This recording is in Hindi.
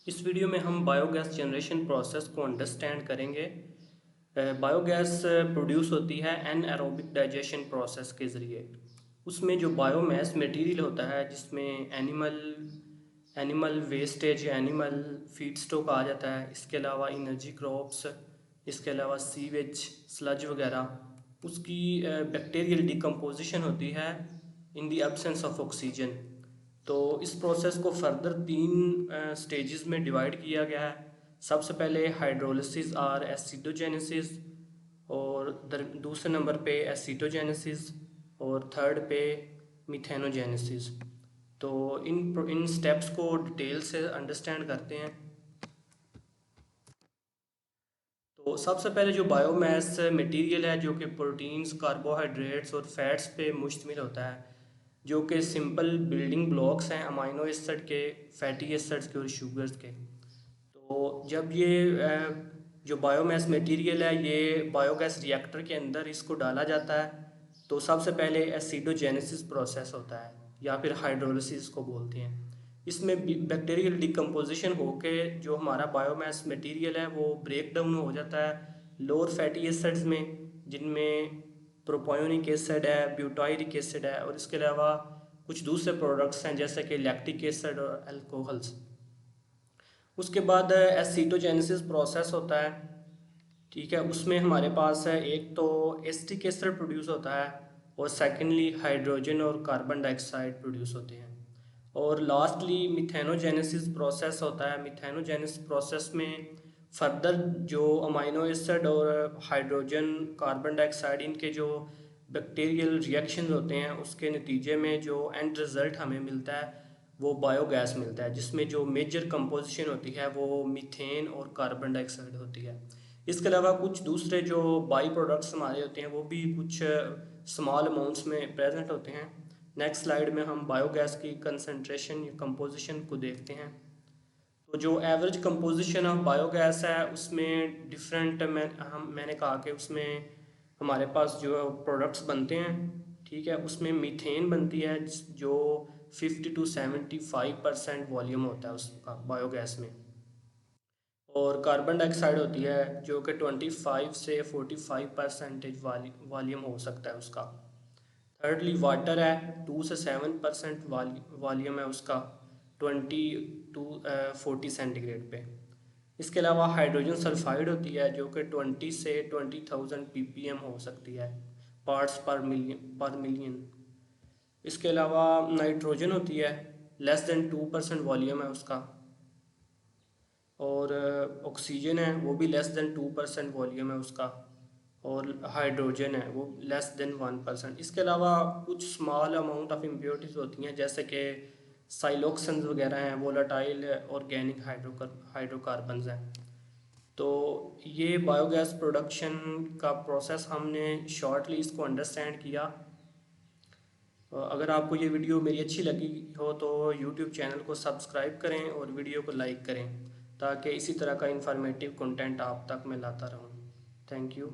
इस वीडियो में हम बायोगैस जनरेशन प्रोसेस को अंडरस्टैंड करेंगे। बायोगैस प्रोड्यूस होती है एनएरोबिक डाइजेशन प्रोसेस के ज़रिए। उसमें जो बायोमास मटेरियल होता है जिसमें एनिमल वेस्टेज या एनिमल फीड स्टॉक आ जाता है, इसके अलावा इनर्जी क्रॉप्स, इसके अलावा सीवेज स्लज वगैरह, उसकी बैक्टीरियल डिकम्पोजिशन होती है in the absence of oxygen. तो इस प्रोसेस को फर्दर तीन स्टेजेस में डिवाइड किया गया है। सबसे पहले हाइड्रोलिसिस और एसिडोजेनेसिस, और दूसरे नंबर पे एसिटोजेनेसिस, और थर्ड पे मिथेनोजेनेसिस। तो इन स्टेप्स को डिटेल से अंडरस्टैंड करते हैं। तो सबसे पहले जो बायोमास मटेरियल है जो कि प्रोटीन्स, कार्बोहाइड्रेट्स और फैट्स पे मुश्तमिल होता है, जो कि सिंपल बिल्डिंग ब्लॉक्स हैं अमाइनो एसिड के, फैटी एसिड्स के और शुगर्स के। तो जब जो बायोमास मटेरियल है ये बायोगैस रिएक्टर के अंदर इसको डाला जाता है, तो सबसे पहले एसिडोजेनेसिस प्रोसेस होता है या फिर हाइड्रोलिसिस को बोलते हैं। इसमें बैक्टीरियल डिकम्पोजिशन होके जो हमारा बायोमास मटेरियल है वो ब्रेक डाउन हो जाता है लोअर फैटी एसिड्स में, जिनमें प्रोपायोनिक एसिड है, ब्यूटाइरिक एसिड है, और इसके अलावा कुछ दूसरे प्रोडक्ट्स हैं जैसे कि लैक्टिक एसिड और अल्कोहल्स। उसके बाद एसिटोजेनेसिस प्रोसेस होता है। ठीक है, उसमें हमारे पास है एक तो एसिटिक एसिड प्रोड्यूस होता है, और सेकेंडली हाइड्रोजन और कार्बन डाइऑक्साइड प्रोड्यूस होते हैं, और लास्टली मिथेनोजेनेसिस प्रोसेस होता है। मिथेनोजेनेसिस प्रोसेस में फर्दर जो अमाइनो एसिड और हाइड्रोजन, कार्बन डाइऑक्साइड, इनके जो बैक्टीरियल रिएक्शंस होते हैं उसके नतीजे में जो एंड रिज़ल्ट हमें मिलता है वो बायोगैस मिलता है, जिसमें जो मेजर कंपोजिशन होती है वो मीथेन और कार्बन डाइऑक्साइड होती है। इसके अलावा कुछ दूसरे जो बाई प्रोडक्ट्स हमारे होते हैं वो भी कुछ स्मॉल अमाउंट्स में प्रेजेंट होते हैं। नेक्स्ट स्लाइड में हम बायोगैस की कंसंट्रेशन या कंपोजिशन को देखते हैं। तो जो एवरेज कंपोजिशन ऑफ बायोगैस है उसमें डिफरेंट मैंने कहा कि उसमें हमारे पास जो प्रोडक्ट्स बनते हैं, ठीक है, उसमें मीथेन बनती है जो 50 to 75% वॉल्यूम होता है उसका बायोगैस में, और कार्बन डाइऑक्साइड होती है जो कि 25 से 45% वॉल्यूम हो सकता है उसका। थर्डली वाटर है, 2 से 7% वॉल्यूम है उसका, 20 to 40 सेंटीग्रेड पे। इसके अलावा हाइड्रोजन सल्फाइड होती है जो कि 20 से 20,000 ppm हो सकती है, पार्ट्स पर मिलियन। इसके अलावा नाइट्रोजन होती है, लेस देन 2% वॉल्यूम है उसका, और ऑक्सीजन है वो भी लेस देन 2% वॉल्यूम है उसका, और हाइड्रोजन है वो लेस देन 1%। इसके अलावा कुछ स्मॉल अमाउंट ऑफ इम्प्योरिटीज़ होती हैं जैसे कि साइलोक्सन्स वगैरह हैं, वोलाटाइल ऑर्गेनिक हाइड्रोकार्बन्स हैं। तो ये बायोगैस प्रोडक्शन का प्रोसेस हमने शॉर्टली इसको अंडरस्टैंड किया। अगर आपको ये वीडियो मेरी अच्छी लगी हो तो यूट्यूब चैनल को सब्सक्राइब करें और वीडियो को लाइक करें, ताकि इसी तरह का इंफॉर्मेटिव कंटेंट आप तक मैं लाता रहूं। Thank you.